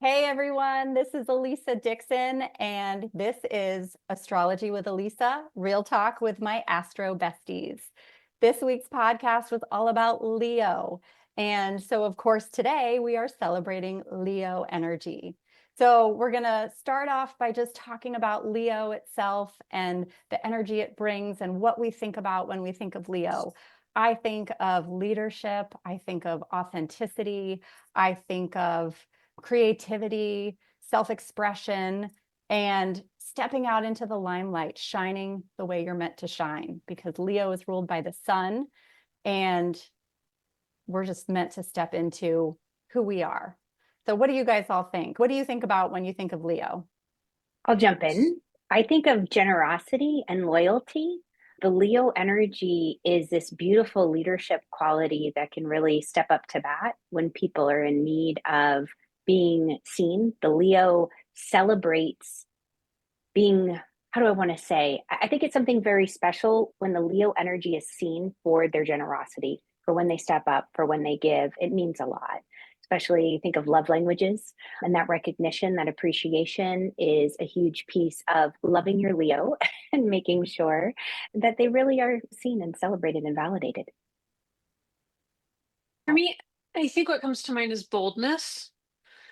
Hey everyone, this is Alisa Dixon, and this is Astrology with Alisa, Real Talk with My Astro Besties. This week's podcast was all about Leo. And so, of course, today we are celebrating Leo energy. So, we're going to start off by just talking about Leo itself and the energy it brings and what we think about when we think of Leo. I think of leadership, I think of authenticity, I think of creativity, self-expression, and stepping out into the limelight, shining the way you're meant to shine, because Leo is ruled by the sun, and we're just meant to step into who we are. So what do you guys all think? What do you think about when you think of Leo? I'll jump in. I think of generosity and loyalty. The Leo energy is this beautiful leadership quality that can really step up to bat when people are in need of being seen. The Leo celebrates being, how do I want to say? I think it's something very special when the Leo energy is seen for their generosity, for when they step up, for when they give. It means a lot. Especially think of love languages, and that recognition, that appreciation is a huge piece of loving your Leo and making sure that they really are seen and celebrated and validated. For me, I think what comes to mind is boldness.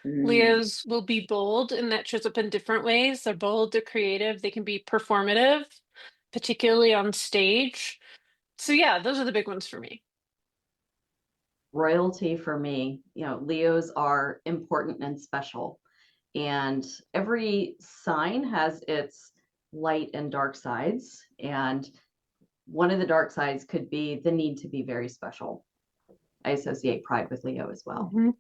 Mm. Leos will be bold, and that shows up in different ways. They're bold, they're creative, they can be performative, particularly on stage. So, yeah, those are the big ones for me. Royalty for me. Leos are important and special, and every sign has its light and dark sides. And one of the dark sides could be the need to be very special. I associate pride with Leo as well. Mhm.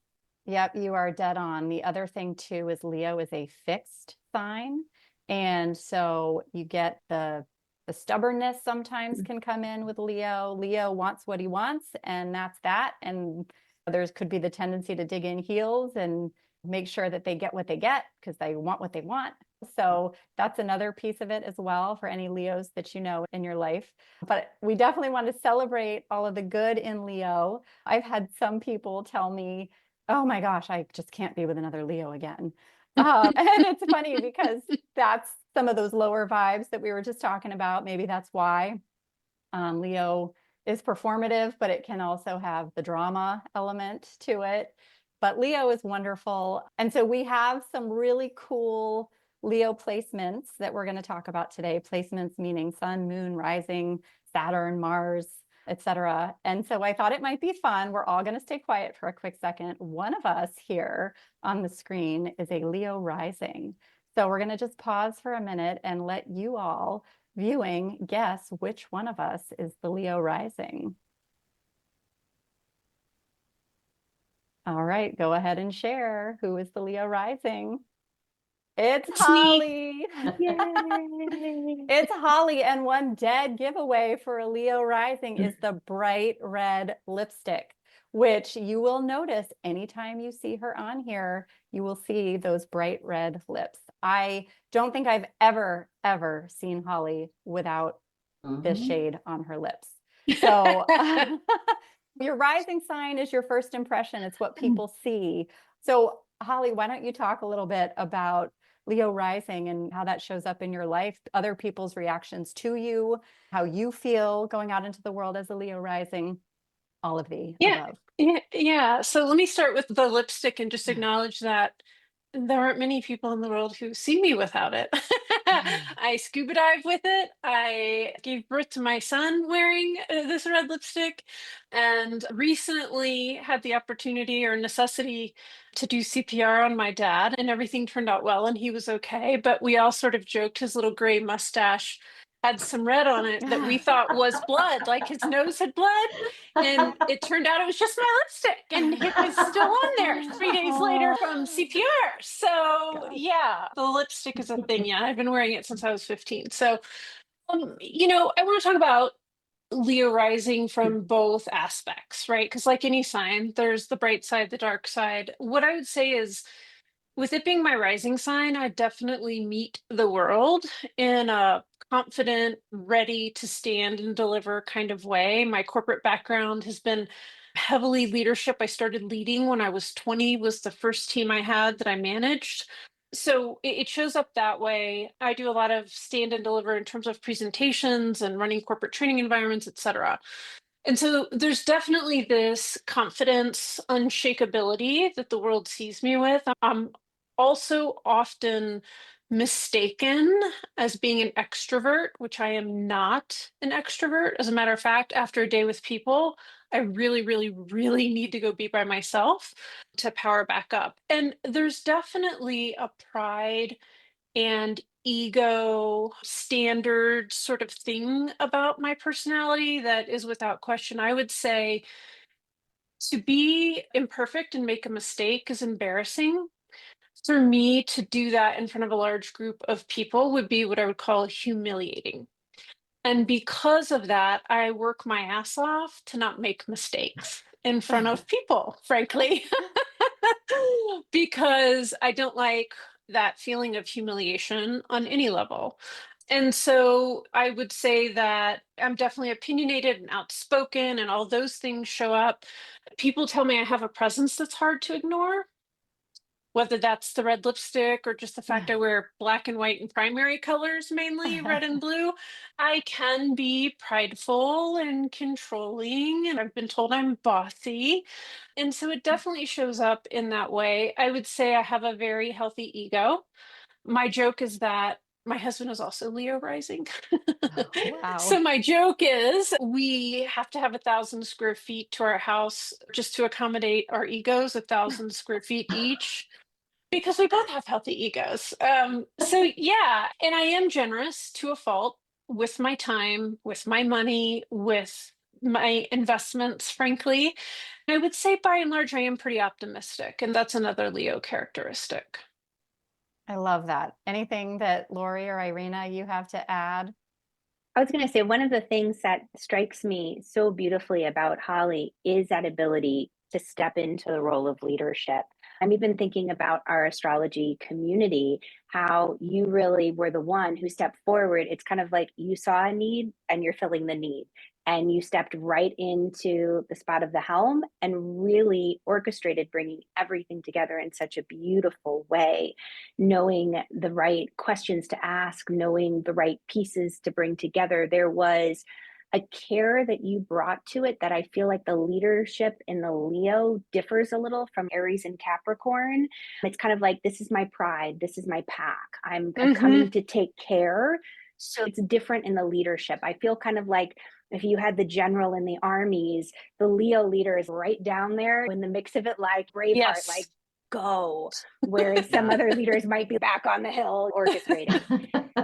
Yep, you are dead on. The other thing too is Leo is a fixed sign. And so you get the stubbornness sometimes can come in with Leo. Leo wants what he wants, and that's that. And there's could be the tendency to dig in heels and make sure that they get what they get because they want what they want. So that's another piece of it as well for any Leos that you know in your life. But we definitely want to celebrate all of the good in Leo. I've had some people tell me, oh my gosh, I just can't be with another Leo again. And it's funny because that's some of those lower vibes that we were just talking about. Maybe that's why Leo is performative, but it can also have the drama element to it. But Leo is wonderful. And so we have some really cool Leo placements that we're going to talk about today. Placements meaning sun, moon, rising, Saturn, Mars, etc. And so I thought it might be fun. We're all going to stay quiet for a quick second. One of us here on the screen is a Leo rising. So we're going to just pause for a minute and let you all viewing guess which one of us is the Leo rising. All right, go ahead and share. Who is the Leo rising? It's It's me. Holly. Yay! It's Holly, and one dead giveaway for a Leo rising is the bright red lipstick, which you will notice anytime you see her on here, you will see those bright red lips. I don't think I've ever seen Holly without this shade on her lips. So your rising sign is your first impression. It's what people see. So Holly, why don't you talk a little bit about Leo rising and how that shows up in your life, other people's reactions to you, how you feel going out into the world as a Leo rising, all of the Yeah, above. yeah. So let me start with the lipstick and just acknowledge that there aren't many people in the world who see me without it. I scuba dive with it. I gave birth to my son wearing this red lipstick, and recently had the opportunity or necessity to do CPR on my dad, and everything turned out well, and he was okay. But we all sort of joked his little gray mustache had some red on it that we thought was blood, like his nose had bled. And it turned out it was just my lipstick, and it was still on there 3 days later from CPR. So, Gosh. yeah, the lipstick is a thing. Yeah, I've been wearing it since I was 15. So, I want to talk about Leo rising from both aspects, right? Because, like any sign, there's the bright side, the dark side. What I would say is, with it being my rising sign, I definitely meet the world in a confident, ready to stand and deliver kind of way. My corporate background has been heavily leadership. I started leading when I was 20, was the first team I had that I managed. So it shows up that way. I do a lot of stand and deliver in terms of presentations and running corporate training environments, et cetera. And so there's definitely this confidence, unshakability that the world sees me with. I'm also often mistaken as being an extrovert, which I am not an extrovert. As a matter of fact, after a day with people, I really, really, really need to go be by myself to power back up. And there's definitely a pride and ego standard sort of thing about my personality that is without question. I would say to be imperfect and make a mistake is embarrassing. For me to do that in front of a large group of people would be what I would call humiliating. And because of that, I work my ass off to not make mistakes in front of people, frankly, because I don't like that feeling of humiliation on any level. And so I would say that I'm definitely opinionated and outspoken, and all those things show up. People tell me I have a presence that's hard to ignore, whether that's the red lipstick or just the fact I wear black and white and primary colors, mainly red and blue. I can be prideful and controlling, and I've been told I'm bossy. And so it definitely shows up in that way. I would say I have a very healthy ego. My joke is that my husband is also Leo rising. Wow. So my joke is we have to have 1,000 square feet to our house just to accommodate our egos, 1,000 square feet each, because we both have healthy egos. So yeah, and I am generous to a fault with my time, with my money, with my investments, frankly. I would say by and large, I am pretty optimistic, and that's another Leo characteristic. I love that. Anything that Lori or Irina you have to add? I was going to say, one of the things that strikes me so beautifully about Holly is that ability to step into the role of leadership. I'm even thinking about our astrology community, how you really were the one who stepped forward. It's kind of like you saw a need and you're filling the need. And you stepped right into the spot of the helm and really orchestrated bringing everything together in such a beautiful way, knowing the right questions to ask, knowing the right pieces to bring together. There was a care that you brought to it that I feel like the leadership in the Leo differs a little from Aries and Capricorn. It's kind of like, this is my pride, this is my pack. I'm coming to take care. So it's different in the leadership. I feel kind of like if you had the general in the armies, the Leo leader is right down there in the mix of it, like Braveheart, Yes. like go. Whereas some other leaders might be back on the hill orchestrating.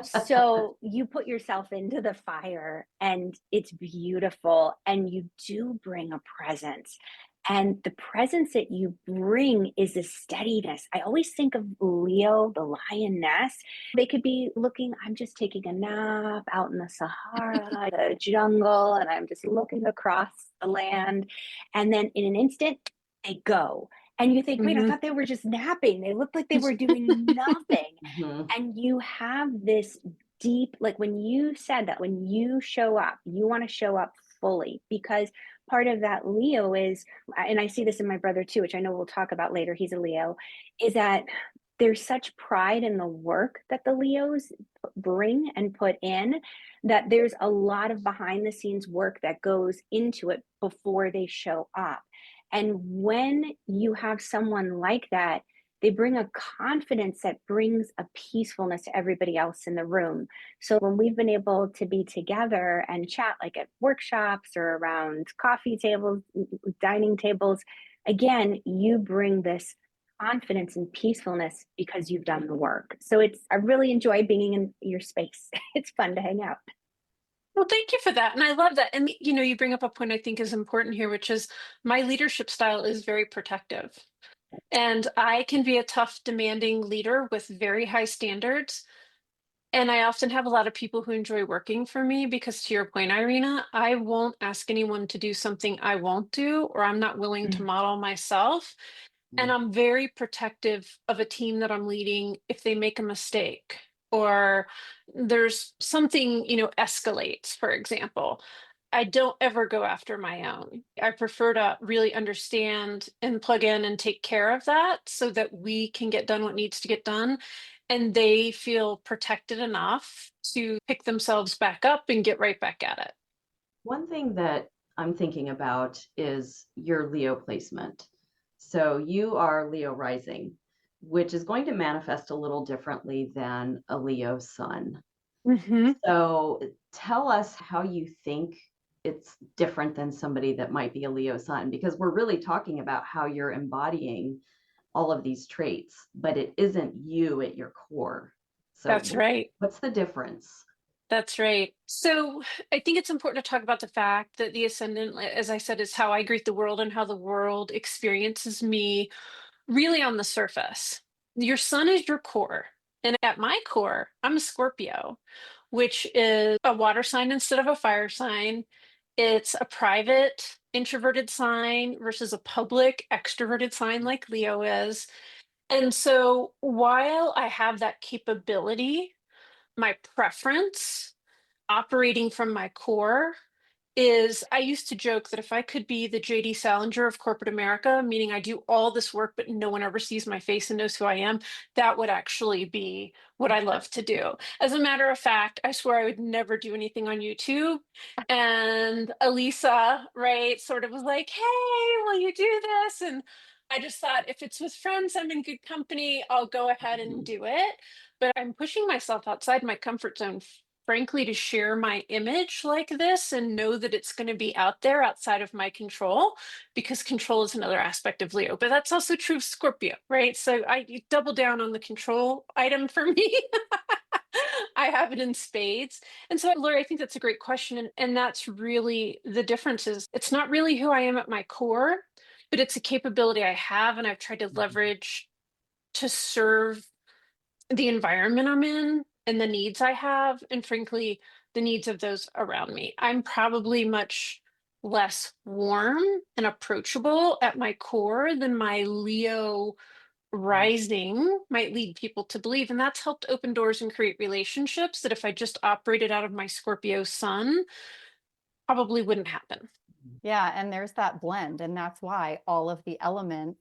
So you put yourself into the fire and it's beautiful, and you do bring a presence. And the presence that you bring is a steadiness. I always think of Leo, the lioness. They could be looking, I'm just taking a nap out in the Sahara, the jungle, and I'm just looking across the land. And then in an instant, they go. And you think, wait, I thought they were just napping. They looked like they were doing nothing. And you have this deep, like when you said that, when you show up, you want to show up fully, because part of that Leo is, and I see this in my brother too, which I know we'll talk about later, he's a Leo, is that there's such pride in the work that the Leos bring and put in, that there's a lot of behind the scenes work that goes into it before they show up. And when you have someone like that, they bring a confidence that brings a peacefulness to everybody else in the room. So when we've been able to be together and chat, like at workshops or around coffee tables, dining tables, again, you bring this confidence and peacefulness because you've done the work. So I really enjoy being in your space. It's fun to hang out. Well, thank you for that. And I love that. And, you bring up a point I think is important here, which is my leadership style is very protective. And I can be a tough, demanding leader with very high standards. And I often have a lot of people who enjoy working for me because, to your point, Irina, I won't ask anyone to do something I won't do, or I'm not willing to model myself. And I'm very protective of a team that I'm leading if they make a mistake or there's something, escalates, for example. I don't ever go after my own. I prefer to really understand and plug in and take care of that so that we can get done what needs to get done. And they feel protected enough to pick themselves back up and get right back at it. One thing that I'm thinking about is your Leo placement. So you are Leo rising, which is going to manifest a little differently than a Leo sun. Mm-hmm. So tell us how you think it's different than somebody that might be a Leo sun, because we're really talking about how you're embodying all of these traits, but it isn't you at your core. So That's right. what's the difference? That's right. So I think it's important to talk about the fact that the ascendant, as I said, is how I greet the world and how the world experiences me really on the surface. Your sun is your core. And at my core, I'm a Scorpio, which is a water sign instead of a fire sign. It's a private introverted sign versus a public extroverted sign like Leo is. And so while I have that capability, my preference operating from my core is I used to joke that if I could be the JD Salinger of corporate America, meaning I do all this work, but no one ever sees my face and knows who I am, that would actually be what I love to do. As a matter of fact, I swear I would never do anything on YouTube. And Alisa, right, sort of was like, hey, will you do this? And I just thought if it's with friends, I'm in good company, I'll go ahead and do it. But I'm pushing myself outside my comfort zone, frankly, to share my image like this and know that it's going to be out there outside of my control, because control is another aspect of Leo, but that's also true of Scorpio, right? So I double down on the control item for me. I have it in spades. And so, Lori, I think that's a great question. And that's really the difference is it's not really who I am at my core, but it's a capability I have and I've tried to leverage to serve the environment I'm in and the needs I have, and frankly, the needs of those around me. I'm probably much less warm and approachable at my core than my Leo rising might lead people to believe. And that's helped open doors and create relationships that if I just operated out of my Scorpio sun, probably wouldn't happen. Yeah, and there's that blend, and that's why all of the elements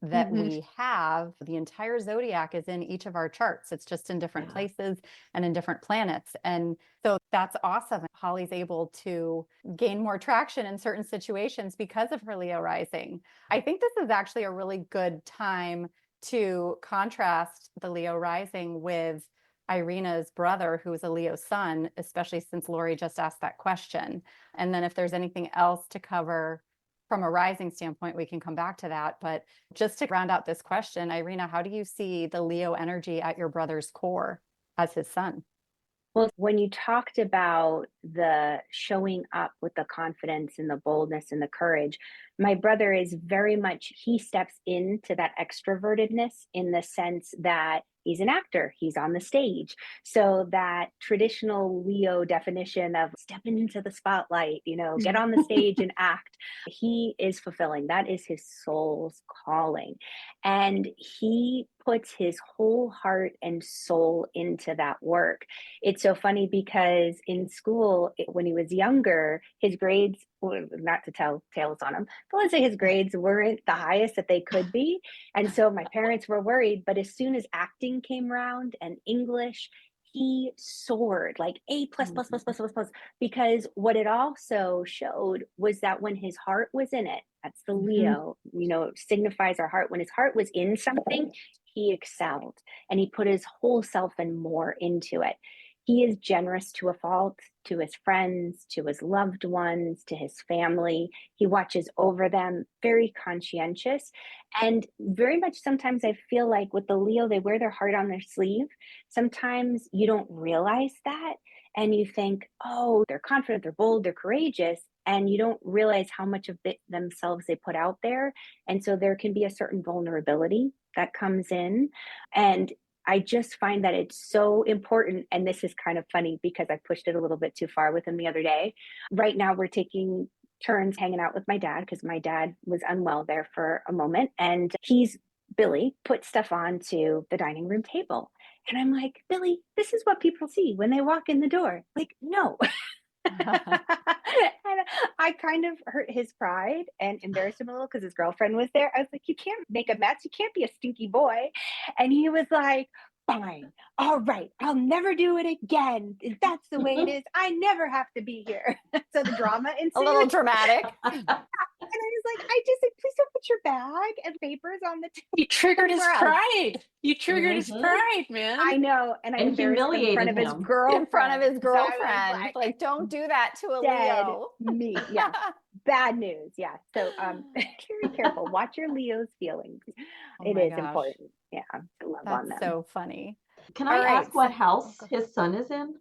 that we have, the entire zodiac is in each of our charts. It's just in different places and in different planets. And so that's awesome. Holly's able to gain more traction in certain situations because of her Leo rising. I think this is actually a really good time to contrast the Leo rising with Irina's brother, who is a Leo sun, especially since Lori just asked that question. And then if there's anything else to cover from a rising standpoint, we can come back to that. But just to round out this question, Irina, how do you see the Leo energy at your brother's core as his sun? Well, when you talked about the showing up with the confidence and the boldness and the courage, my brother is very much, he steps into that extrovertedness in the sense that he's an actor, he's on the stage. So that traditional Leo definition of stepping into the spotlight, get on the stage and act, he is fulfilling. That is his soul's calling. And he puts his whole heart and soul into that work. It's so funny because in school, when he was younger, his grades, not to tell tales on him, but let's say his grades weren't the highest that they could be. And so my parents were worried. But as soon as acting came around and English, he soared like A plus plus plus plus plus plus, because what it also showed was that when his heart was in it, that's the Leo, signifies our heart. When his heart was in something, he excelled and he put his whole self and more into it. He is generous to a fault, to his friends, to his loved ones, to his family. He watches over them, very conscientious. And very much sometimes I feel like with the Leo, they wear their heart on their sleeve. Sometimes you don't realize that. And you think, oh, they're confident, they're bold, they're courageous. And you don't realize how much of themselves they put out there. And so there can be a certain vulnerability that comes in. And I just find that it's so important. And this is kind of funny because I pushed it a little bit too far with him the other day. Right now, we're taking turns hanging out with my dad because my dad was unwell there for a moment. And Billy put stuff onto the dining room table. And I'm like, Billy, this is what people see when they walk in the door. Like, no. And I kind of hurt his pride and embarrassed him a little because his girlfriend was there. I was like, you can't make a mess. You can't be a stinky boy. And he was like, fine. All right. I'll never do it again. If that's the way it is, I never have to be here. So the drama ensued. A little dramatic. And I was like, I just said, please don't put your bag and papers on the table. You triggered his for us." pride. You triggered his Mhm. pride, man. I know. And I And embarrassed him in front humiliated of his him. girlfriend. In front of his So I was girlfriend. Like, don't do that to a dead Leo. meat. Yeah. Bad news. Yeah. So very careful. Watch your Leo's feelings. Oh It my is gosh. important. Yeah. To love on That's them. so funny. Can All I right, ask what so- house his sun is in?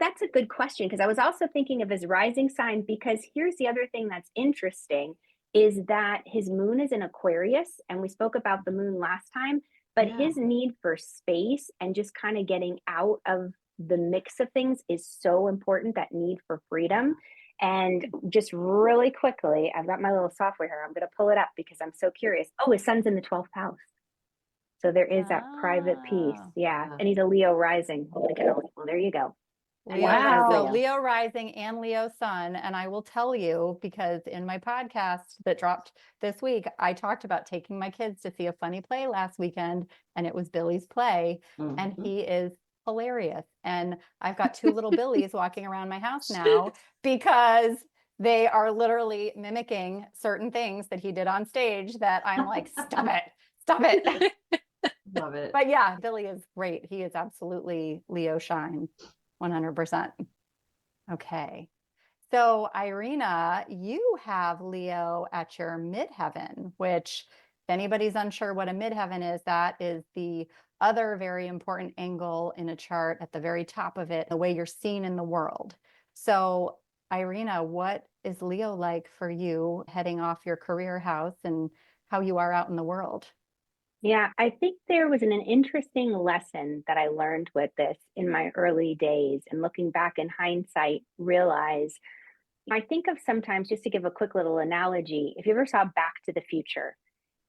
That's a good question because I was also thinking of his rising sign, because here's the other thing that's interesting is that his moon is in Aquarius, and we spoke about the moon last time, but Yeah. his need for space and just kind of getting out of the mix of things is so important, that need for freedom. And just really quickly, I've got my little software here. I'm going to pull it up because I'm so curious. Oh, his sun's in the 12th house. So there is that private piece. Ah. Yeah. Yeah. And he's a Leo rising. Holy cow. Well, there you go. Leo, Wow. So Leo rising and Leo sun. And I will tell you, because in my podcast that dropped this week, I talked about taking my kids to see a funny play last weekend, and it was Billy's play, and Mhm. he is hilarious. And I've got two little Billies walking around my house now because they are literally mimicking certain things that he did on stage that I'm like, stop it, stop it. Love it. But yeah, Billy is great. He is absolutely Leo shine, 100%. Okay. So Irina, you have Leo at your midheaven, which if anybody's unsure what a midheaven is, that is the other very important angle in a chart at the very top of it, the way you're seen in the world. So Irina, what is Leo like for you heading off your career house and how you are out in the world? Yeah, I think there was an interesting lesson that I learned with this in my early days, and looking back in hindsight, realize I think of sometimes, just to give a quick little analogy, if you ever saw Back to the Future,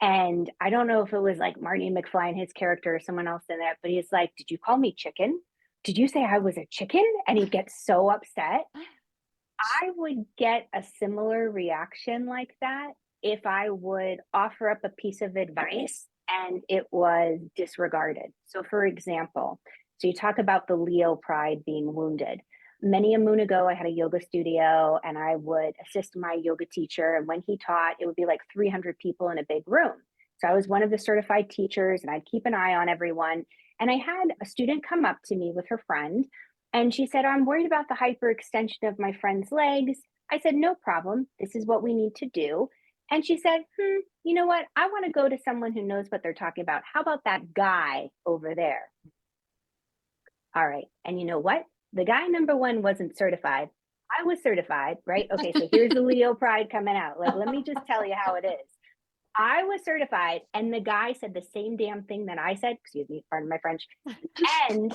and I don't know if it was like Marty McFly and his character or someone else in that, but he's like, did you call me chicken? Did you say I was a chicken? And he gets so upset. I would get a similar reaction like that if I would offer up a piece of advice and it was disregarded. So, for example, so you talk about the Leo pride being wounded. Many a moon ago, I had a yoga studio and I would assist my yoga teacher. And when he taught, it would be like 300 people in a big room. So I was one of the certified teachers and I'd keep an eye on everyone. And I had a student come up to me with her friend, and she said, I'm worried about the hyperextension of my friend's legs. I said, no problem. This is what we need to do. And she said, you know what? I want to go to someone who knows what they're talking about. How about that guy over there? All right. And you know what? The guy number one wasn't certified. I was certified, right? Okay. So here's the Leo pride coming out. Like, let me just tell you how it is. I was certified, and the guy said the same damn thing that I said. Excuse me, pardon my French. And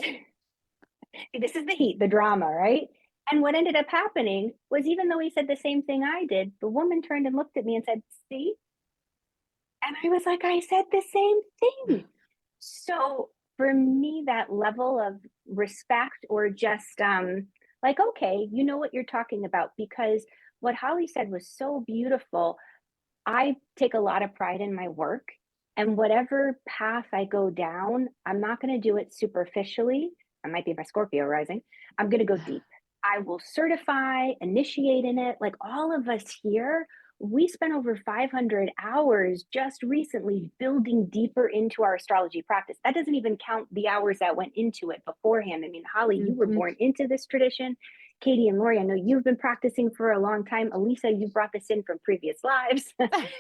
this is the heat, the drama, right? And what ended up happening was, even though he said the same thing I did, the woman turned and looked at me and said, see? And I was like, I said the same thing. So for me, that level of respect, or just like, okay, you know what you're talking about, because what Holly said was so beautiful. I take a lot of pride in my work, and whatever path I go down, I'm not going to do it superficially. I might be my Scorpio rising. I'm going to go deep. I will certify, initiate in it. Like all of us here, we spent over 500 hours just recently building deeper into our astrology practice. That doesn't even count the hours that went into it beforehand. I mean, Holly, you were born into this tradition. Katie and Lori, I know you've been practicing for a long time. Alisa, you brought this in from previous lives.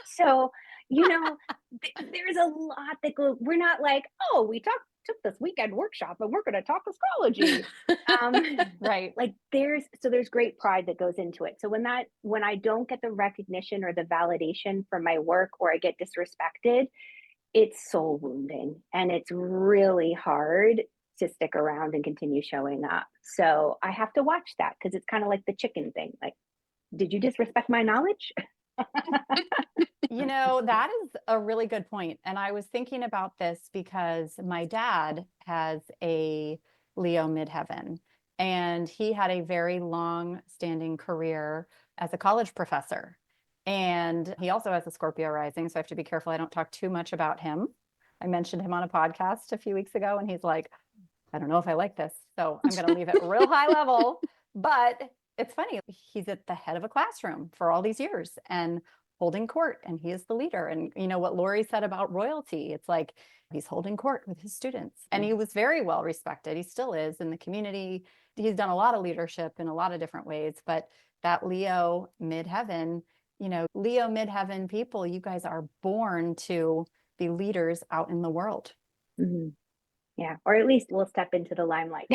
So, there's a lot that goes, we're not like, oh, we took this weekend workshop and we're going to talk astrology. Right. Like there's great pride that goes into it. So when I don't get the recognition or the validation from my work, or I get disrespected, it's soul wounding, and it's really hard to stick around and continue showing up. So I have to watch that, because it's kind of like the chicken thing. Like, did you disrespect my knowledge? That is a really good point. And I was thinking about this because my dad has a Leo midheaven. and he had a very long standing career as a college professor. And he also has a Scorpio rising, so I have to be careful I don't talk too much about him. I mentioned him on a podcast a few weeks ago, and he's like, I don't know if I like this, so I'm going to leave it real high level. But it's funny, he's at the head of a classroom for all these years and holding court, and he is the leader. And you know what Lori said about royalty, it's like he's holding court with his students, and he was very well respected. He still is in the community. He's done a lot of leadership in a lot of different ways, but that Leo midheaven, you know, Leo midheaven people, you guys are born to be leaders out in the world. Mm-hmm. Yeah, or at least we'll step into the limelight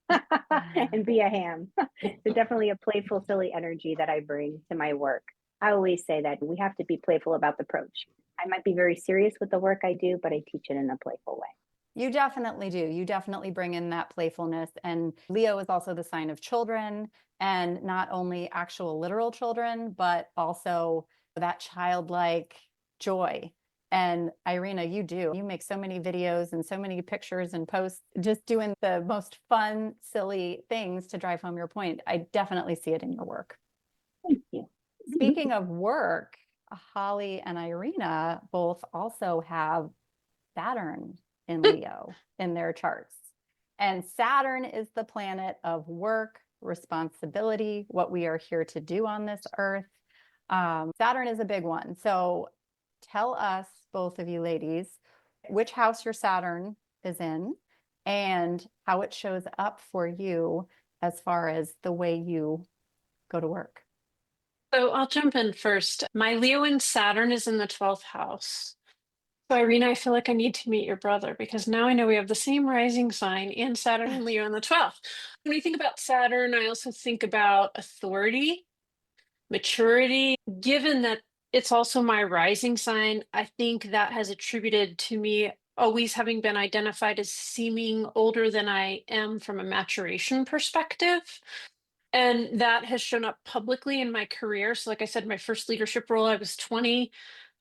and be a ham. There's definitely a playful, silly energy that I bring to my work. I always say that we have to be playful about the approach. I might be very serious with the work I do, but I teach it in a playful way. You definitely do. You definitely bring in that playfulness. And Leo is also the sign of children, and not only actual literal children, but also that childlike joy. And Irina, you make so many videos and so many pictures and posts, just doing the most fun, silly things to drive home your point. I definitely see it in your work. Thank you. Speaking of work, Holly and Irina both also have Saturn in Leo in their charts. And Saturn is the planet of work, responsibility, what we are here to do on this earth. Saturn is a big one. So tell us, both of you ladies, which house your Saturn is in and how it shows up for you as far as the way you go to work. So I'll jump in first. My Leo and Saturn is in the 12th house. So Irina, I feel like I need to meet your brother because now I know we have the same rising sign and Saturn and Leo in the 12th. When we think about Saturn, I also think about authority, maturity. Given that it's also my rising sign, I think that has attributed to me always having been identified as seeming older than I am from a maturation perspective. And that has shown up publicly in my career. So, like I said, my first leadership role, I was 20.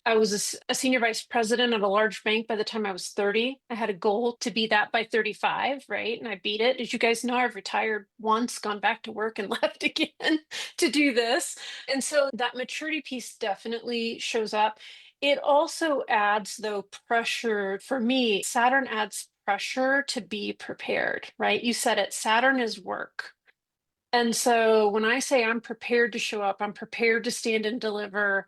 I was a senior vice president of a large bank by the time I was 30. I had a goal to be that by 35, right? And I beat it. As you guys know, I've retired once, gone back to work, and left again to do this. And so that maturity piece definitely shows up. It also adds, though, pressure for me. Saturn adds pressure to be prepared, right? You said it, Saturn is work. And so when I say I'm prepared to show up, I'm prepared to stand and deliver,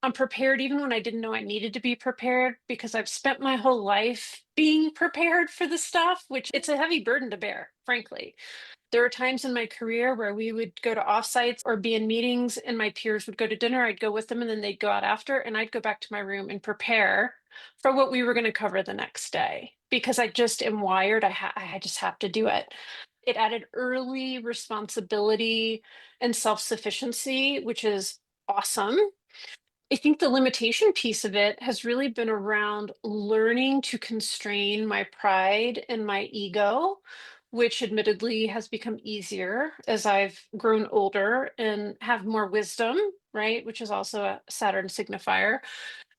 I'm prepared even when I didn't know I needed to be prepared because I've spent my whole life being prepared for the stuff, which it's a heavy burden to bear, frankly. There are times in my career where we would go to offsites or be in meetings and my peers would go to dinner. I'd go with them and then they'd go out after, and I'd go back to my room and prepare for what we were going to cover the next day because I just am wired. I just have to do it. It added early responsibility and self-sufficiency, which is awesome. I think the limitation piece of it has really been around learning to constrain my pride and my ego, which admittedly has become easier as I've grown older and have more wisdom, right? Which is also a Saturn signifier.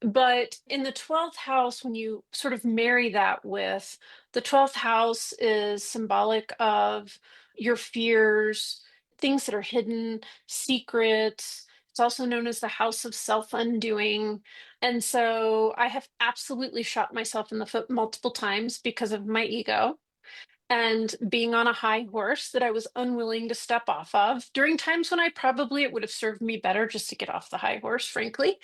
But in the 12th house, when you sort of marry that with the 12th house is symbolic of your fears, things that are hidden, secrets. It's also known as the house of self-undoing. And so I have absolutely shot myself in the foot multiple times because of my ego and being on a high horse that I was unwilling to step off of during times when it would have served me better just to get off the high horse, frankly.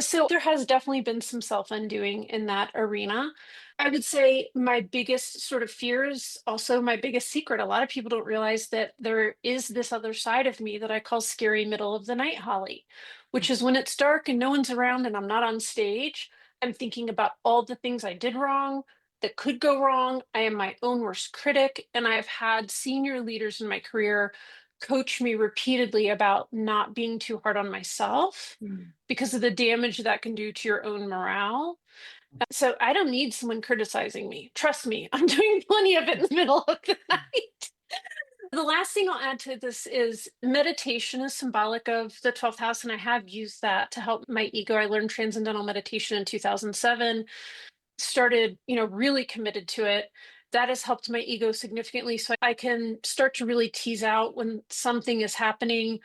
So there has definitely been some self-undoing in that arena. I would say my biggest sort of fear is also my biggest secret. A lot of people don't realize that there is this other side of me that I call scary middle of the night Holly, which is when it's dark and no one's around and I'm not on stage. I'm thinking about all the things I did wrong, that could go wrong. I am my own worst critic, and I have had senior leaders in my career coach me repeatedly about not being too hard on myself because of the damage that can do to your own morale. So I don't need someone criticizing me. Trust me, I'm doing plenty of it in the middle of the night. The last thing I'll add to this is meditation is symbolic of the 12th house, and I have used that to help my ego. I learned transcendental meditation in 2007. Started, really committed to it. that has helped my ego significantly. So I can start to really tease out when something is happening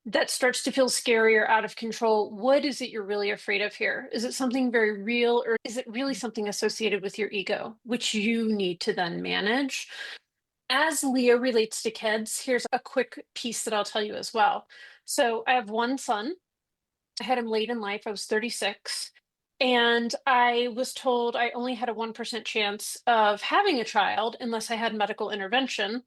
that starts to feel scary or out of control. What is it you're really afraid of here? Is it something very real, or is it really something associated with your ego, which you need to then manage? As Leo relates to kids, here's a quick piece that I'll tell you as well. So I have one son. I had him late in life. I was 36. And I was told I only had a 1% chance of having a child unless I had medical intervention,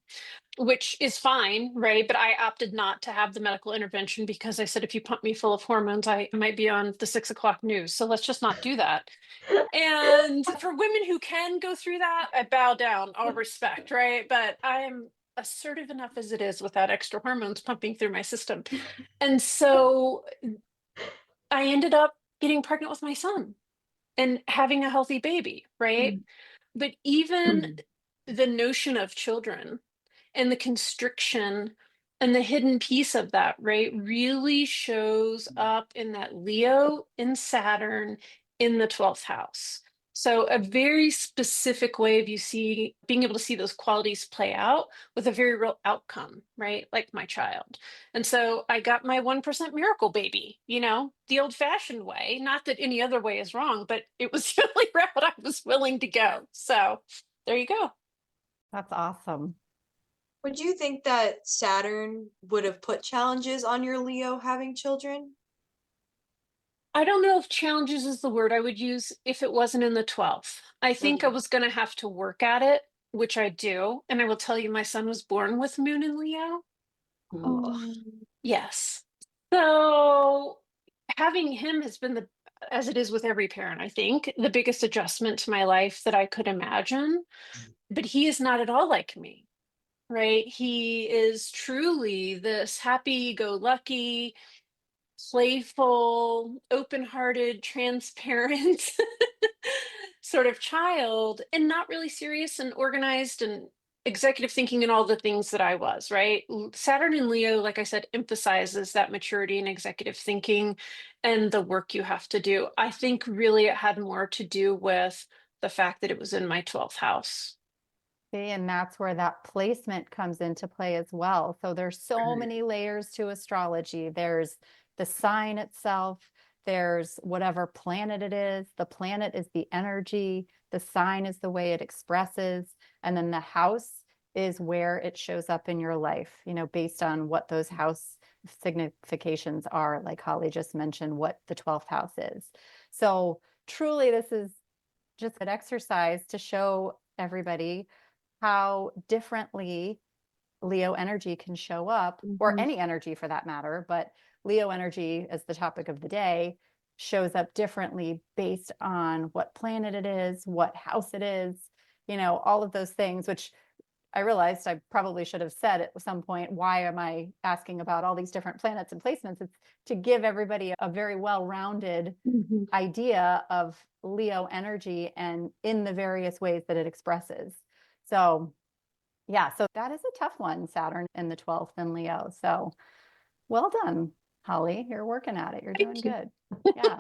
which is fine, right? But I opted not to have the medical intervention because I said, if you pump me full of hormones, I might be on the 6 o'clock news. So let's just not do that. And for women who can go through that, I bow down, all respect, right? But I am assertive enough as it is without extra hormones pumping through my system. And so I ended up getting pregnant with my son and having a healthy baby, right? But even the notion of children and the constriction and the hidden piece of that, right, really shows up in that Leo in Saturn in the 12th house. So a very specific way of being able to see those qualities play out with a very real outcome, right? Like my child. And so I got my 1% miracle baby, the old fashioned way. Not that any other way is wrong, but it was the only route I was willing to go. So there you go. That's awesome. Would you think that Saturn would have put challenges on your Leo having children? I don't know if challenges is the word I would use if it wasn't in the 12th. I think I was going to have to work at it, which I do. And I will tell you, my son was born with Moon in Leo. Oh, Yes. So having him has been as it is with every parent, I think, the biggest adjustment to my life that I could imagine. But he is not at all like me, right? He is truly this happy-go-lucky, playful, open-hearted, transparent sort of child, and not really serious and organized and executive thinking and all the things that I was, right? Saturn in Leo, like I said, emphasizes that maturity and executive thinking and the work you have to do. I think really it had more to do with the fact that it was in my 12th house. see, and that's where that placement comes into play as well. So there's so many layers to astrology. There's the sign itself, there's whatever planet it is. The planet is the energy, the sign is the way it expresses, and then the house is where it shows up in your life, based on what those house significations are, like Holly just mentioned, what the 12th house is. So truly, this is just an exercise to show everybody how differently Leo energy can show up, or any energy for that matter, but Leo energy, as the topic of the day, shows up differently based on what planet it is, what house it is, all of those things, which I realized I probably should have said at some point, why am I asking about all these different planets and placements? It's to give everybody a very well-rounded idea of Leo energy and in the various ways that it expresses. So yeah, so that is a tough one, Saturn in the 12th in Leo. So well done, Holly. You're working at it. You're doing good. Yeah.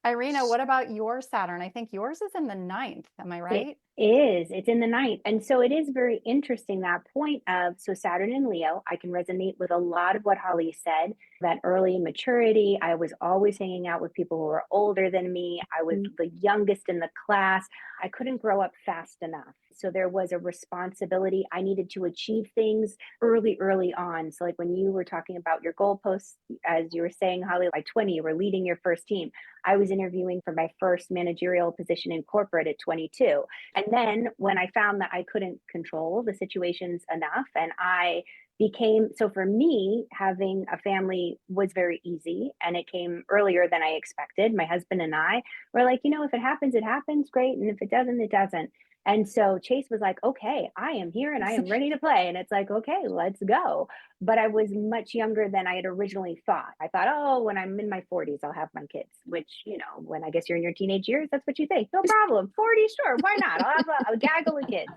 Irina, what about your Saturn? I think yours is in the 9th. Am I right? It is. It's in the 9th. And so it is very interesting, that point of, so Saturn in Leo, I can resonate with a lot of what Holly said, that early maturity. I was always hanging out with people who were older than me. I was the youngest in the class. I couldn't grow up fast enough. So there was a responsibility. I needed to achieve things early on. So like when you were talking about your goalposts, as you were saying, Holly, by 20, you were leading your first team. I was interviewing for my first managerial position in corporate at 22. And then when I found that I couldn't control the situations enough, and I became, so for me, having a family was very easy, and it came earlier than I expected. My husband and I were like, if it happens, great. And if it doesn't, it doesn't. And so Chase was like, okay, I am here and I am ready to play. And it's like, okay, let's go. But I was much younger than I had originally thought. I thought, oh, when I'm in my 40s, I'll have my kids, which, when I guess you're in your teenage years, that's what you think. No problem. 40, sure. Why not? I'll have a gaggle of kids.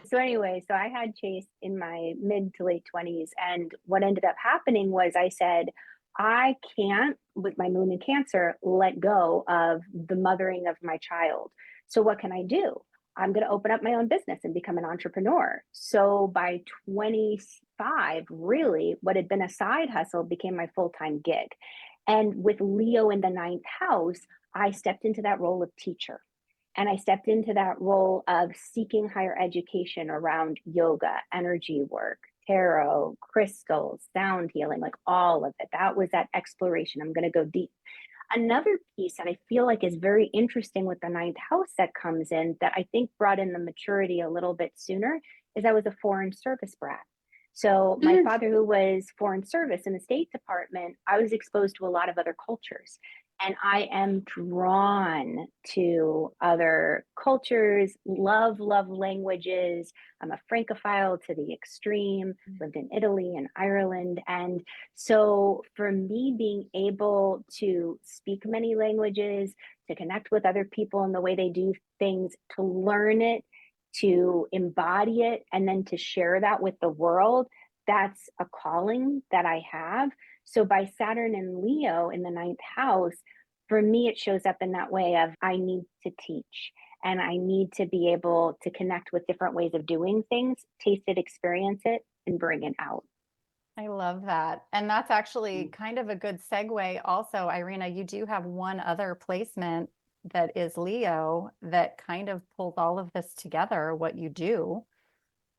So anyway, so I had Chase in my mid to late 20s. And what ended up happening was I said, I can't, with my moon in Cancer, let go of the mothering of my child. So what can I do? I'm going to open up my own business and become an entrepreneur. So by 25, really, what had been a side hustle became my full-time gig. And with Leo in the ninth house, I stepped into that role of teacher. And I stepped into that role of seeking higher education around yoga, energy work, tarot, crystals, sound healing, like all of it. That was that exploration. I'm going to go deep. Another piece that I feel like is very interesting with the ninth house that comes in, that I think brought in the maturity a little bit sooner, is I was a foreign service brat. So my father, who was foreign service in the State Department, I was exposed to a lot of other cultures. And I am drawn to other cultures, love languages. I'm a Francophile to the extreme, lived in Italy and Ireland. And so for me, being able to speak many languages, to connect with other people in the way they do things, to learn it, to embody it, and then to share that with the world, that's a calling that I have. So by Saturn and Leo in the ninth house, for me, it shows up in that way of I need to teach and I need to be able to connect with different ways of doing things, taste it, experience it, and bring it out. I love that. And that's actually kind of a good segue. Also, Irina, you do have one other placement that is Leo that kind of pulls all of this together, what you do.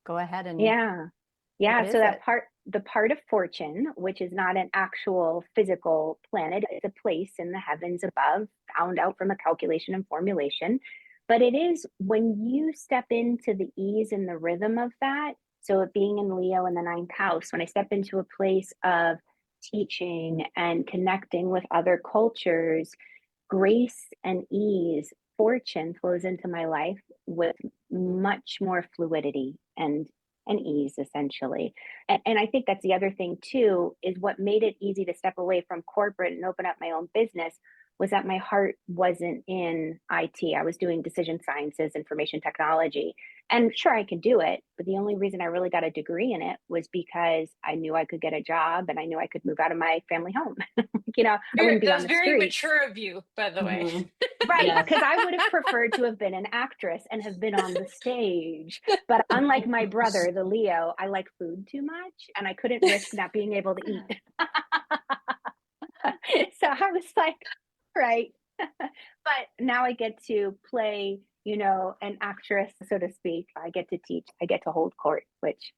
Go ahead and Yeah. what Yeah. is So that it? the part of fortune, which is not an actual physical planet, it's a place in the heavens above, found out from a calculation and formulation. But it is when you step into the ease and the rhythm of that. So it being in Leo in the ninth house, when I step into a place of teaching and connecting with other cultures, grace and ease, fortune flows into my life with much more fluidity and ease, essentially. And I think that's the other thing too, is what made it easy to step away from corporate and open up my own business was that my heart wasn't in IT. I was doing decision sciences, information technology. And sure, I could do it. But the only reason I really got a degree in it was because I knew I could get a job and I knew I could move out of my family home. I wouldn't be on That's the very streets. mature of you, by the way. Mhm. Right, Yes. because I would have preferred to have been an actress and have been on the stage. But unlike my brother, the Leo, I like food too much and I couldn't risk not being able to eat. So I was like, right. But now I get to play, an actress, so to speak. I get to teach, I get to hold court, which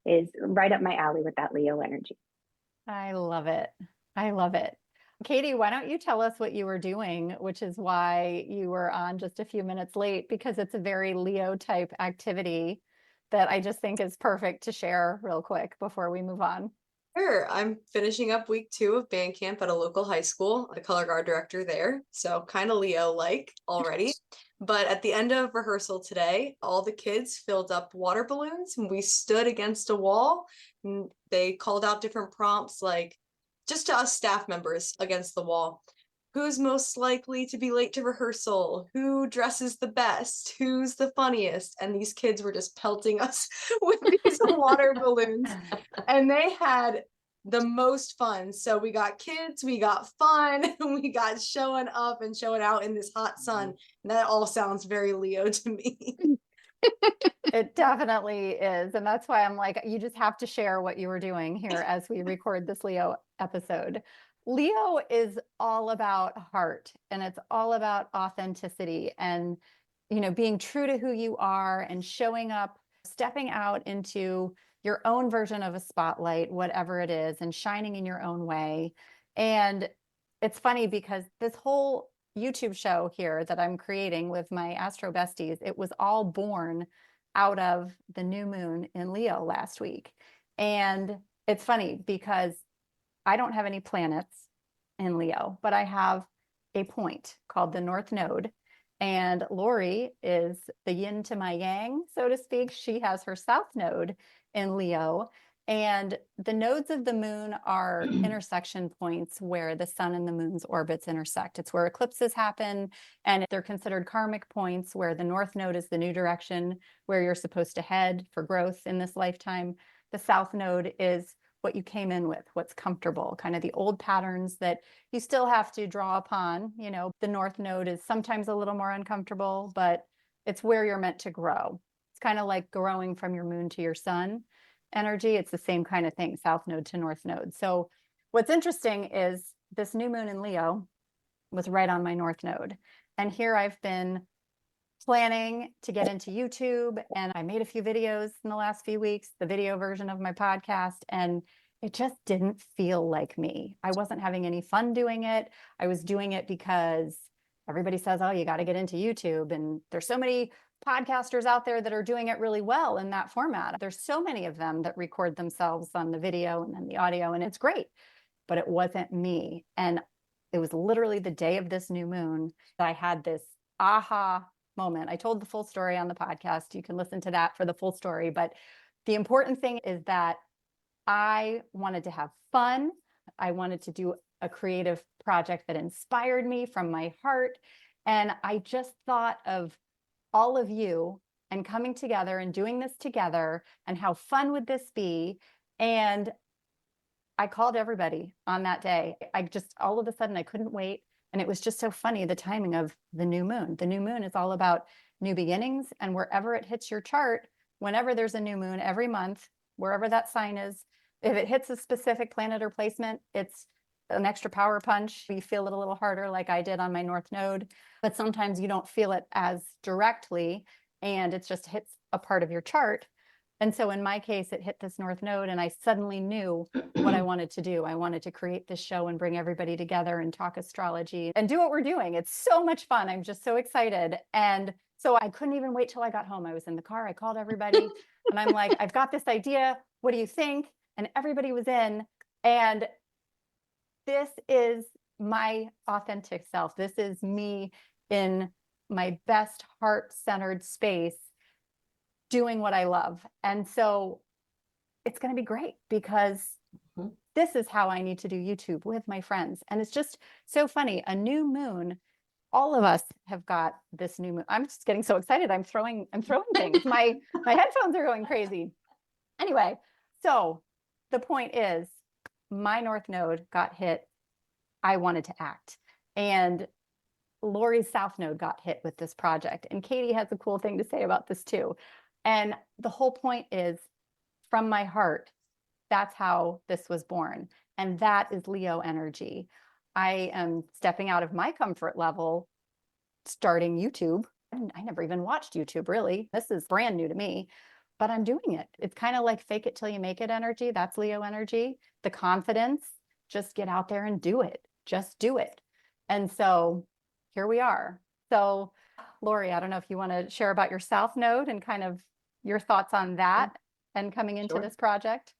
is right up my alley with that Leo energy. I love it. I love it. Katie, why don't you tell us what you were doing, which is why you were on just a few minutes late, because it's a very Leo type activity that I just think is perfect to share real quick before we move on. Sure, I'm finishing up week 2 of band camp at a local high school, the color guard director there. So kind of Leo-like already. But at the end of rehearsal today, all the kids filled up water balloons and we stood against a wall and they called out different prompts like just to us staff members against the wall. Who's most likely to be late to rehearsal? Who dresses the best? Who's the funniest? And these kids were just pelting us with these water balloons. And they had the most fun. So we got kids, we got fun, we got showing up and showing out in this hot sun. And that all sounds very Leo to me. It definitely is. And that's why I'm like, you just have to share what you were doing here as we record this Leo episode. Leo is all about heart and it's all about authenticity and, being true to who you are and showing up, stepping out into your own version of a spotlight, whatever it is, and shining in your own way. And it's funny because this whole YouTube show here that I'm creating with my Astro Besties, it was all born out of the new moon in Leo last week. And it's funny because I don't have any planets in Leo, but I have a point called the North Node. And Lori is the yin to my yang, so to speak. She has her South Node in Leo. And the nodes of the moon are intersection points where the sun and the moon's orbits intersect. It's where eclipses happen, and they're considered karmic points where the North Node is the new direction, where you're supposed to head for growth in this lifetime. The South Node is what you came in with, what's comfortable, kind of the old patterns that you still have to draw upon. The North Node is sometimes a little more uncomfortable, but It's where you're meant to grow. It's kind of like growing from your moon to your sun energy. It's the same kind of thing, south node to north node. So what's interesting is this new moon in Leo was right on my north node. And here I've been planning to get into YouTube, and I made a few videos in the last few weeks, the video version of my podcast, and it just didn't feel like me. I wasn't having any fun doing it. I was doing it because everybody says, oh, you got to get into YouTube. And there's so many podcasters out there that are doing it really well in that format. There's so many of them that record themselves on the video and then the audio, and it's great, but it wasn't me. And it was literally the day of this new moon that I had this aha moment. I told the full story on the podcast. You can listen to that for the full story. But the important thing is that I wanted to have fun. I wanted to do a creative project that inspired me from my heart. And I just thought of all of you and coming together and doing this together, and how fun would this be? And I called everybody on that day. I just, all of a sudden, I couldn't wait. And it was just so funny, the timing of the new moon. The new moon is all about new beginnings. And wherever it hits your chart, whenever there's a new moon every month, wherever that sign is, if it hits a specific planet or placement, it's an extra power punch. You feel it a little harder, like I did on my north node, but sometimes you don't feel it as directly, and it just hits a part of your chart. And so in my case, it hit this north node, and I suddenly knew what I wanted to do. I wanted to create this show and bring everybody together and talk astrology and do what we're doing. It's so much fun. I'm just so excited. And so I couldn't even wait till I got home. I was in the car. I called everybody and I'm like, I've got this idea. What do you think? And everybody was in. And this is my authentic self. This is me in my best heart-centered space, doing what I love. And so it's going to be great, because this is how I need to do YouTube with my friends. And it's just so funny. A new moon, all of us have got this new moon. I'm just getting so excited. I'm throwing things. My headphones are going crazy. Anyway, so the point is, my north node got hit. I wanted to act. And Lori's south node got hit with this project. And Katie has a cool thing to say about this too. And the whole point is, from my heart, that's how this was born. And that is Leo energy. I am stepping out of my comfort level, starting YouTube. I never even watched YouTube, really. This is brand new to me, but I'm doing it. It's kind of like fake it till you make it energy. That's Leo energy. The confidence, just get out there and do it. Just do it. And so here we are. So Lori, I don't know if you want to share about your south node and kind of your thoughts on that and coming into this project.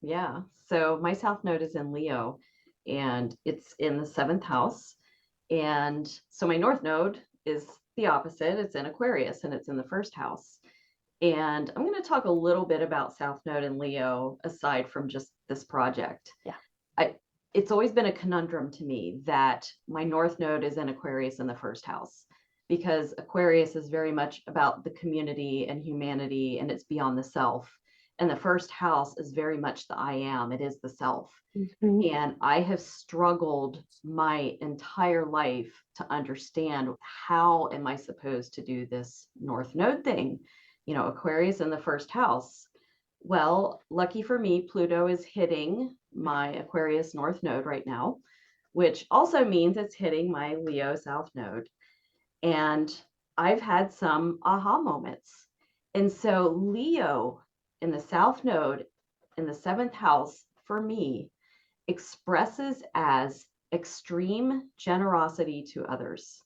Yeah. So my south node is in Leo, and it's in the 7th house. And so my north node is the opposite. It's in Aquarius, and it's in the 1st house. And I'm going to talk a little bit about south node and Leo aside from just this project. Yeah. It's always been a conundrum to me that my north node is in Aquarius in the 1st house, because Aquarius is very much about the community and humanity, and it's beyond the self. And the 1st house is very much the I am, it is the self. And I have struggled my entire life to understand, how am I supposed to do this north node thing? You know, Aquarius in the 1st house. Well, lucky for me, Pluto is hitting my Aquarius north node right now, which also means it's hitting my Leo south node. And I've had some aha moments. And so Leo in the south node in the 7th house for me expresses as extreme generosity to others.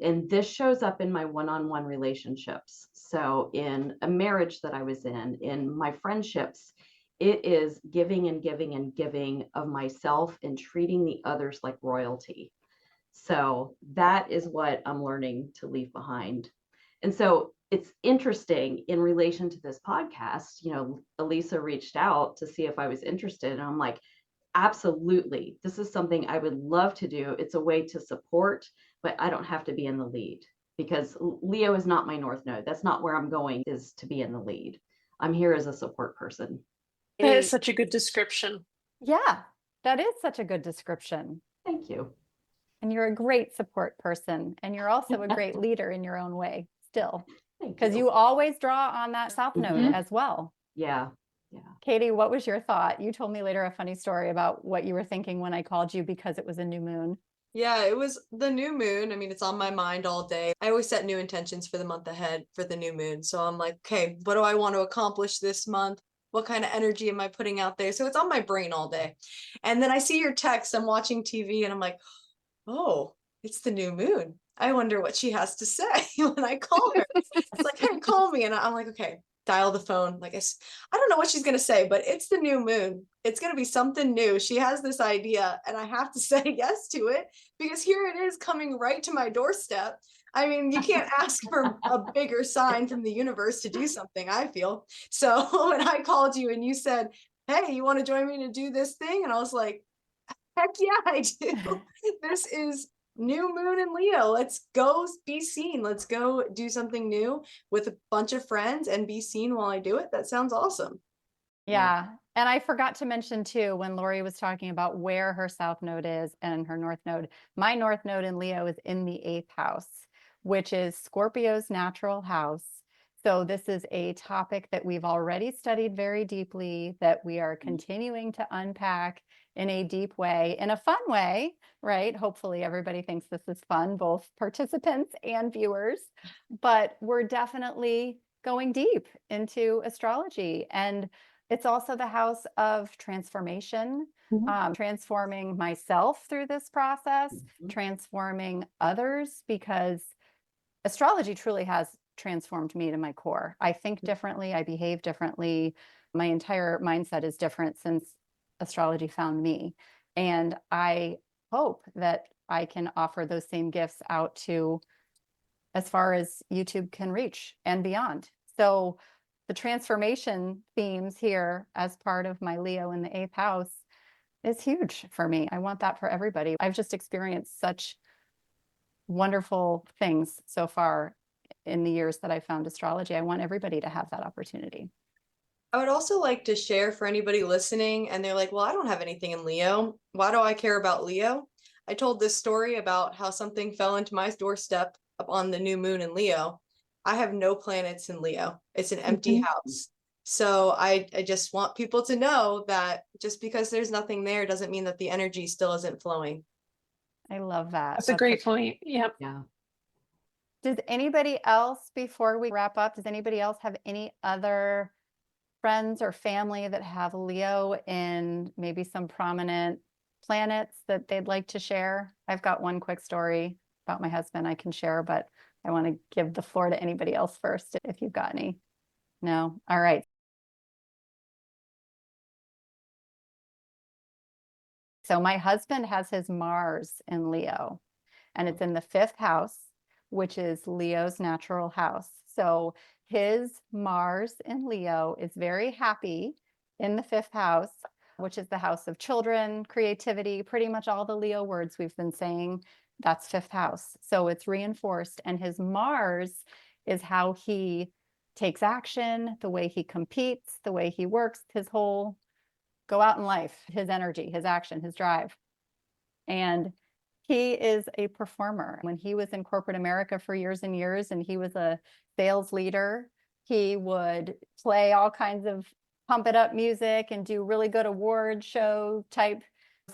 And this shows up in my one-on-one relationships. So in a marriage that I was in my friendships, it is giving and giving and giving of myself and treating the others like royalty. So that is what I'm learning to leave behind. And so it's interesting in relation to this podcast, you know, Alisa reached out to see if I was interested, and I'm like, absolutely. This is something I would love to do. It's a way to support, but I don't have to be in the lead, because Leo is not my north node. That's not where I'm going, is to be in the lead. I'm here as a support person. That is such a good description. Yeah, that is such a good description. Thank you. And you're a great support person. And you're also a great leader in your own way still. Thank because you always draw on that South Node Mhm. as well. Yeah. Yeah. Katie, what was your thought? You told me later a funny story about what you were thinking when I called you because it was a new moon. Yeah, it was the new moon. I mean, it's on my mind all day. I always set new intentions for the month ahead for the new moon. So I'm like, okay, what do I want to accomplish this month? What kind of energy am I putting out there? So it's on my brain all day. And then I see your text, I'm watching TV and I'm like, oh, it's the new moon. I wonder what she has to say when I call her. It's like, hey, call me. And I'm like, okay, dial the phone. Like, I don't know what she's going to say, but it's the new moon. It's going to be something new. She has this idea and I have to say yes to it because here it is coming right to my doorstep. I mean, you can't ask for a bigger sign from the universe to do something, I feel. So when I called you and you said, hey, you want to join me to do this thing? And I was like, heck yeah, I do. This is new moon in Leo. Let's go be seen. Let's go do something new with a bunch of friends and be seen while I do it. That sounds awesome. Yeah. And I forgot to mention too, when Lori was talking about where her South Node is and her North Node, my North Node in Leo is in the 8th house, which is Scorpio's natural house. So this is a topic that we've already studied very deeply, that we are continuing to unpack in a deep way, in a fun way, right? Hopefully everybody thinks this is fun, both participants and viewers, but we're definitely going deep into astrology. And it's also the house of transformation, transforming myself through this process, transforming others, because astrology truly has transformed me to my core. I think differently, I behave differently. My entire mindset is different since astrology found me. And I hope that I can offer those same gifts out to as far as YouTube can reach and beyond. So the transformation themes here as part of my Leo in the 8th house is huge for me. I want that for everybody. I've just experienced such wonderful things so far in the years that I found astrology. I want everybody to have that opportunity. I would also like to share for anybody listening and they're like, well, I don't have anything in Leo. Why do I care about Leo? I told this story about how something fell into my doorstep on the new moon in Leo. I have no planets in Leo. It's an empty house. So I just want people to know that just because there's nothing there doesn't mean that the energy still isn't flowing. I love that. That's a great point. Yep. Yeah. Does anybody else, before we wrap up, does anybody else have any other friends or family that have Leo in maybe some prominent planets that they'd like to share? I've got one quick story about my husband I can share, but I want to give the floor to anybody else first if you've got any. No? All right. So my husband has his Mars in Leo, and it's in the 5th house, which is Leo's natural house. So his Mars in Leo is very happy in the 5th house, which is the house of children, creativity, pretty much all the Leo words we've been saying, that's 5th house. So it's reinforced. And his Mars is how he takes action, the way he competes, the way he works, his whole go out in life, his energy, his action, his drive. And he is a performer. When he was in corporate America for years and years, and he was a sales leader, he would play all kinds of pump it up music and do really good award show type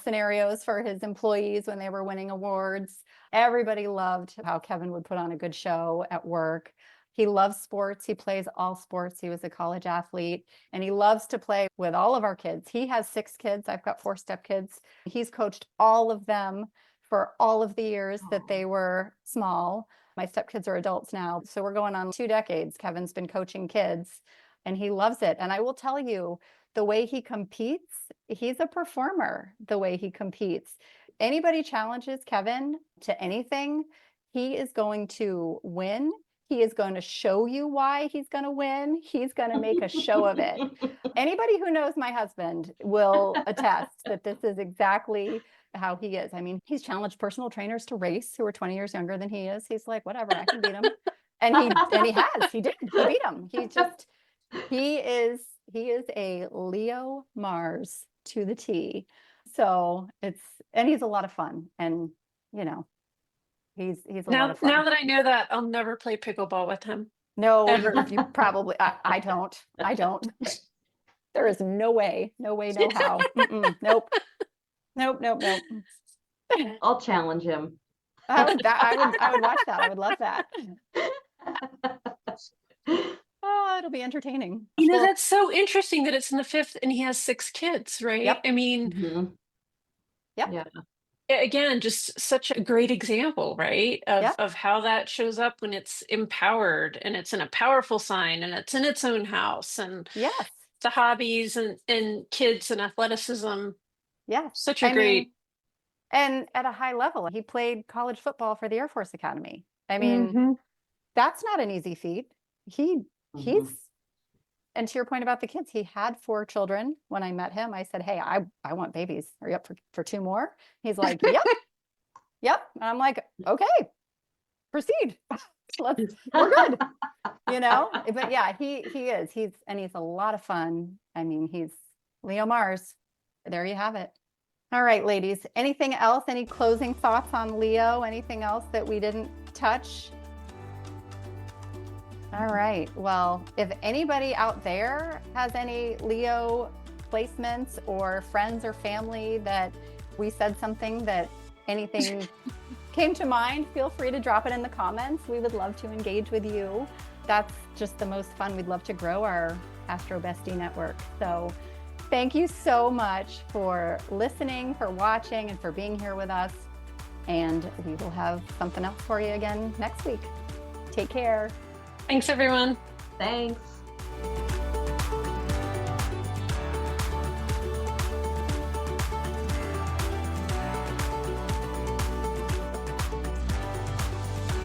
scenarios for his employees when they were winning awards. Everybody loved how Kevin would put on a good show at work. He loves sports. He plays all sports. He was a college athlete, and he loves to play with all of our kids. He has 6 kids. I've got 4 stepkids. He's coached all of them for all of the years that they were small. My stepkids are adults now. So we're going on 2 decades. Kevin's been coaching kids and he loves it. And I will tell you, the way he competes, he's a performer, the way he competes. Anybody challenges Kevin to anything, he is going to win. He is going to show you why he's going to win. He's going to make a show of it. Anybody who knows my husband will attest that this is exactly how he is. I mean, he's challenged personal trainers to race who are 20 years younger than he is. He's like, whatever, I can beat him. And he did. He beat him. He is a Leo Mars to the T. So he's a lot of fun. And you know, he's a lot of fun. Now that I know that, I'll never play pickleball with him. No, Ever. you probably, I don't. There is no way, no how. Nope. Nope. I'll challenge him. I would watch that. I would love that. Oh, it'll be entertaining. That's so interesting that it's in the fifth and he has 6 kids, right? Yep. I mean, Mhm. Yep. Yeah. again, just such a great example, right? Yep. Of how that shows up when it's empowered and it's in a powerful sign and it's in its own house and Yes. the hobbies and kids and athleticism. Yes. Such a great. And at a high level, he played college football for the Air Force Academy. I mean, that's not an easy feat. He's, and to your point about the kids, he had 4 children. When I met him, I said, hey, I want babies. Are you up for 2 more? He's like, yep. And I'm like, okay, proceed. We're good. But yeah, he is. He's a lot of fun. I mean, he's Leo Mars. There you have it. All right, ladies, anything else? Any closing thoughts on Leo? Anything else that we didn't touch? All right. Well, if anybody out there has any Leo placements or friends or family that we said something that anything came to mind, feel free to drop it in the comments. We would love to engage with you. That's just the most fun. We'd love to grow our Astro Bestie network. So thank you so much for listening, for watching, and for being here with us. And we will have something else for you again next week. Take care. Thanks, everyone. Thanks.